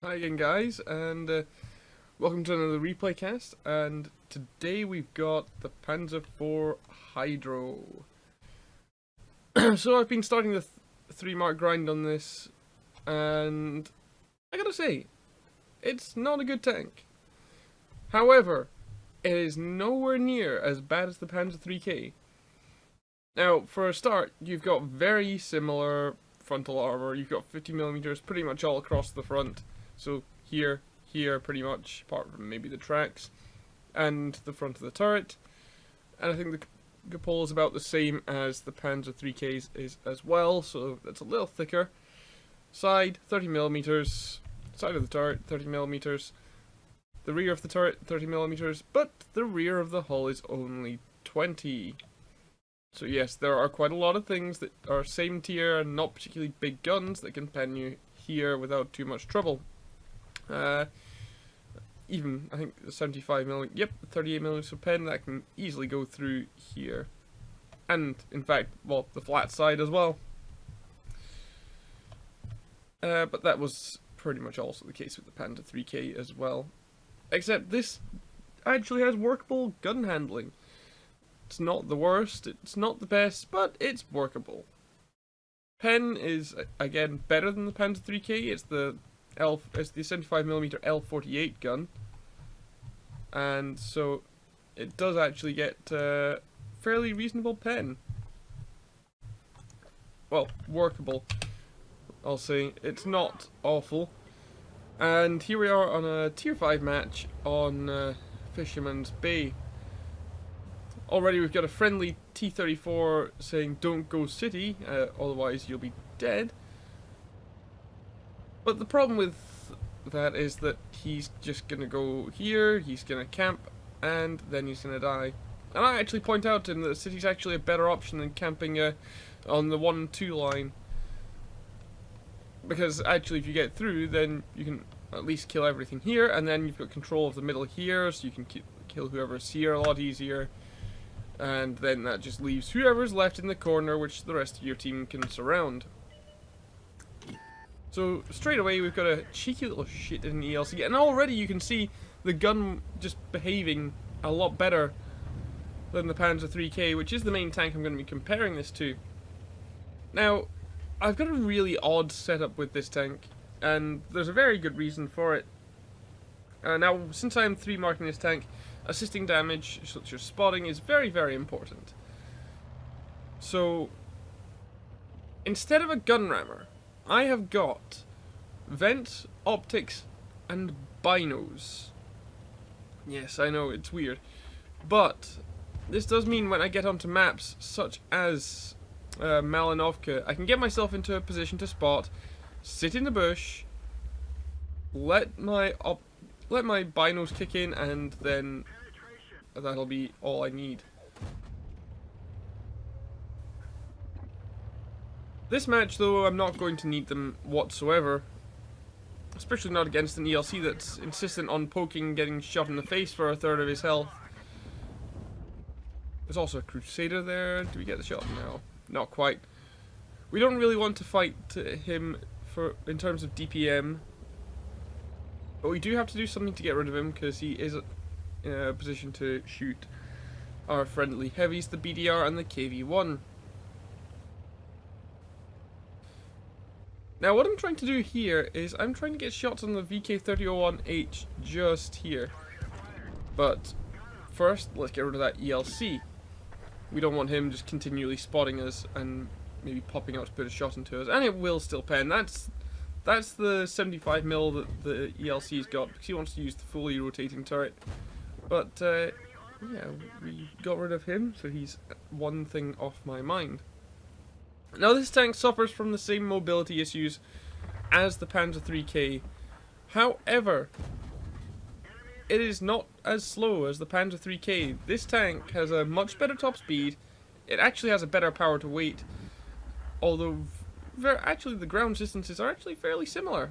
Hi again, guys, and welcome to another replay cast. And today we've got the Panzer IV Hydro. So I've been starting the 3 mark grind on this, and I gotta say, it's not a good tank. However, it is nowhere near as bad as the Panzer 3K. Now, for a start, you've got very similar frontal armor. You've got 50mm pretty much all across the front. So here, pretty much, apart from maybe the tracks, and the front of the turret. And I think the cupola is about the same as the Panzer 3K's is as well, so it's a little thicker. Side, 30mm, side of the turret, 30mm, the rear of the turret, 30mm, but the rear of the hull is only 20. So yes, there are quite a lot of things that are same tier and not particularly big guns that can pen you here without too much trouble. Even, I think, the 75mm, yep, 38mm pen, that can easily go through here. And, in fact, well, the flat side as well. But that was pretty much also the case with the Panda 3K as well. Except this actually has workable gun handling. It's not the worst, it's not the best, but it's workable. Pen is, again, better than the Panda 3K. It's the 75mm L48 gun, and so it does actually get fairly reasonable pen. Well, workable, I'll say. It's not awful. And here we are on a tier 5 match on Fisherman's Bay. Already we've got a friendly T-34 saying don't go city, otherwise you'll be dead. But the problem with that is that he's just going to go here, he's going to camp, and then he's going to die. And I actually point out to him that the city's actually a better option than camping on the 1-2 line. Because actually if you get through, then you can at least kill everything here, and then you've got control of the middle here, so you can kill whoever's here a lot easier. And then that just leaves whoever's left in the corner, which the rest of your team can surround. So straight away we've got a cheeky little shit in the ELC, and already you can see the gun just behaving a lot better than the Panzer 3K, which is the main tank I'm going to be comparing this to. Now, I've got a really odd setup with this tank, and there's a very good reason for it. Now, since I'm 3-marking this tank, assisting damage, such as spotting, is very, very important. So, instead of a gun rammer, I have got vent, optics, and binos. Yes, I know, it's weird. But this does mean when I get onto maps such as Malinovka, I can get myself into a position to spot, sit in the bush, let my binos kick in, and then that'll be all I need. This match, though, I'm not going to need them whatsoever. Especially not against an ELC that's insistent on poking and getting shot in the face for a third of his health. There's also a Crusader there. Do we get the shot? No. Not quite. We don't really want to fight him in terms of DPM. But we do have to do something to get rid of him, because he is in a position to shoot our friendly heavies, the BDR and the KV-1. Now what I'm trying to do here is I'm trying to get shots on the VK3001H just here. But first, let's get rid of that ELC. We don't want him just continually spotting us and maybe popping out to put a shot into us. And it will still pen. That's the 75mm that the ELC's got, because he wants to use the fully rotating turret. But yeah, we got rid of him, so he's one thing off my mind. Now this tank suffers from the same mobility issues as the Panzer 3K. However, it is not as slow as the Panzer 3K. This tank has a much better top speed. It actually has a better power to weight. Although, actually the ground distances are actually fairly similar.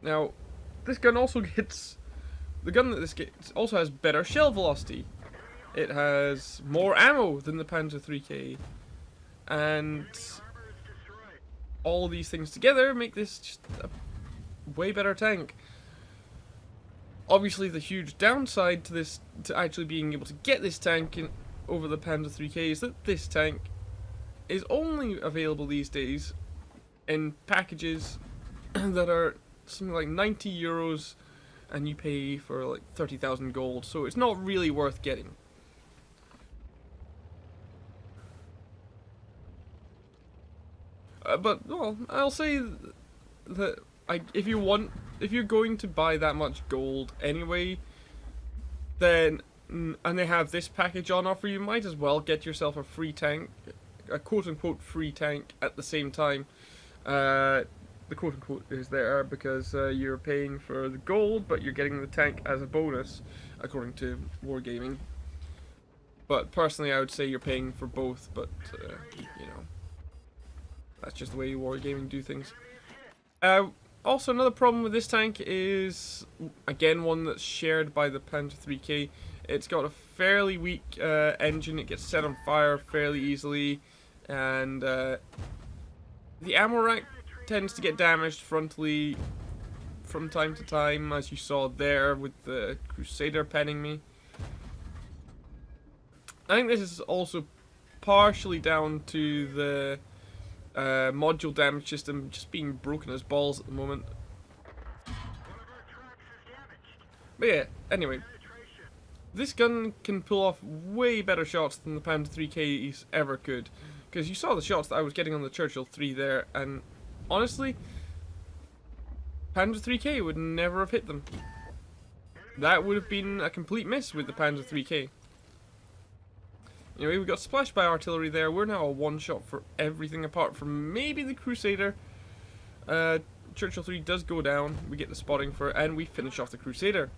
Now, this gun also gets... The gun that this gets also has better shell velocity. It has more ammo than the Panzer 3K, and all these things together make this just a way better tank. Obviously, the huge downside to this, to actually being able to get this tank in over the Panzer 3K, is that this tank is only available these days in packages that are something like 90 euros, and you pay for like 30,000 gold, so it's not really worth getting. But, well, I'll say that if you're going to buy that much gold anyway, then, and they have this package on offer, you might as well get yourself a free tank, a quote-unquote free tank at the same time. The quote-unquote is there because you're paying for the gold, but you're getting the tank as a bonus, according to Wargaming. But personally, I would say you're paying for both, but, you know, that's just the way Wargaming do things. Also, another problem with this tank is, again, one that's shared by the Panzer 3K. It's got a fairly weak engine. It gets set on fire fairly easily, and the ammo rack tends to get damaged frontally from time to time, as you saw there with the Crusader penning me. I think this is also partially down to the module damage system just being broken as balls at the moment. But yeah, anyway, this gun can pull off way better shots than the Panzer 3Ks ever could, because you saw the shots that I was getting on the Churchill 3 there, and honestly, Panzer 3K would never have hit them. That would have been a complete miss with the Panzer 3K. Anyway, we got splashed by artillery there. We're now a one-shot for everything apart from maybe the Crusader. Churchill 3 does go down. We get the spotting for it, and we finish off the Crusader.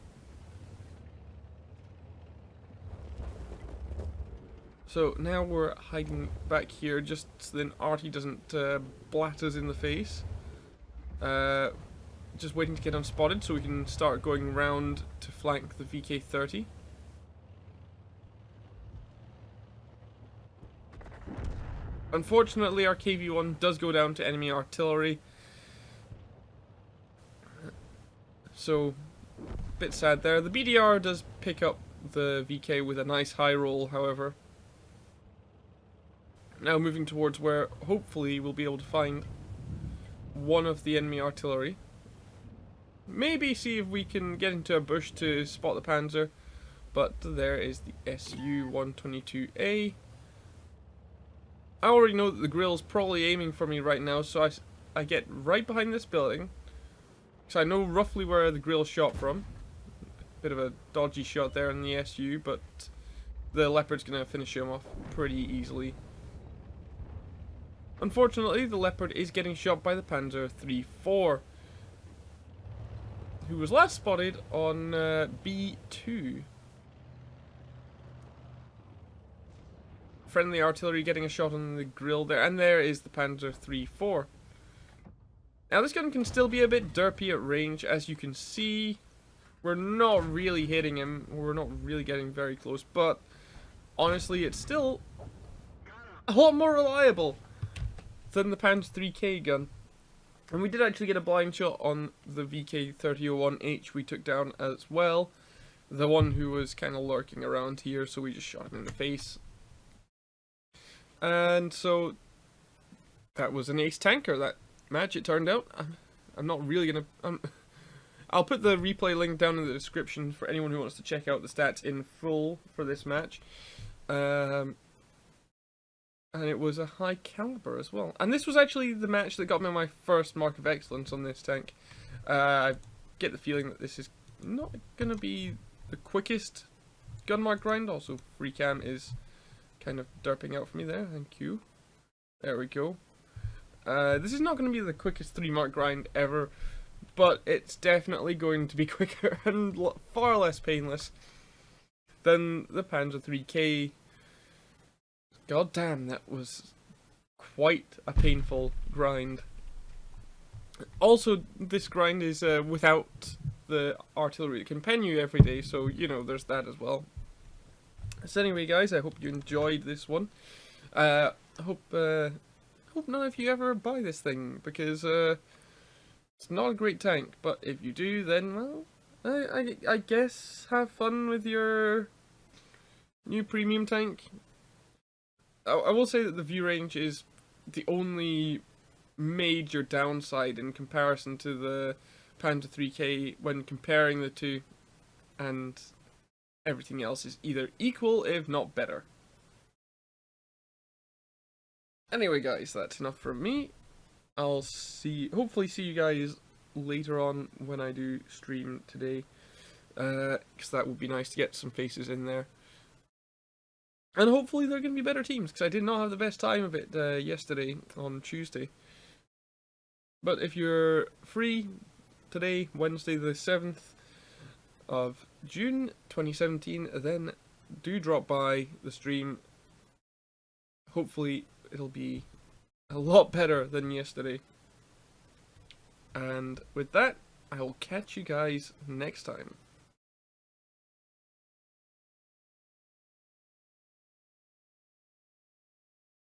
So now we're hiding back here just so then Artie doesn't blat us in the face. Just waiting to get unspotted so we can start going round to flank the VK-30. Unfortunately, our KV-1 does go down to enemy artillery. So, a bit sad there. The BDR does pick up the VK with a nice high roll, however. Now moving towards where, hopefully, we'll be able to find one of the enemy artillery. Maybe see if we can get into a bush to spot the Panzer. But there is the Su-122A. I already know that the grill's probably aiming for me right now, so I get right behind this building. So I know roughly where the grill shot from. Bit of a dodgy shot there in the SU, but the Leopard's going to finish him off pretty easily. Unfortunately, the Leopard is getting shot by the Panzer 3-4, who was last spotted on B2. Friendly artillery getting a shot on the grill there, and there is the Panzer 3-4. Now this gun can still be a bit derpy at range, as you can see. We're not really hitting him, we're not really getting very close, but honestly it's still a lot more reliable than the Panzer 3K gun. And we did actually get a blind shot on the VK-3001H we took down as well. The one who was kind of lurking around here, so we just shot him in the face. And so that was an ace tanker, that match, it turned out. I'm not really gonna... I'll put the replay link down in the description for anyone who wants to check out the stats in full for this match. And it was a high caliber as well. And this was actually the match that got me my first mark of excellence on this tank. I get the feeling that this is not going to be the quickest gun mark grind. Also, free cam is kind of derping out for me there. Thank you. There we go. This is not going to be the quickest 3-mark grind ever, but it's definitely going to be quicker and far less painless than the Panzer 3K. God damn, that was quite a painful grind. Also, this grind is without the artillery that can pen you every day, so, you know, there's that as well. So anyway, guys, I hope you enjoyed this one. I hope hope none of you ever buy this thing, because it's not a great tank. But if you do, then, well, I guess have fun with your new premium tank. I will say that the view range is the only major downside in comparison to the Panda 3K when comparing the two, and everything else is either equal, if not better. Anyway, guys, that's enough from me. I'll hopefully see you guys later on when I do stream today, because that would be nice to get some faces in there. And hopefully they're going to be better teams, because I did not have the best time of it yesterday on Tuesday. But if you're free today, Wednesday the 7th of June 2017, then do drop by the stream. Hopefully it'll be a lot better than yesterday. And with that, I will catch you guys next time.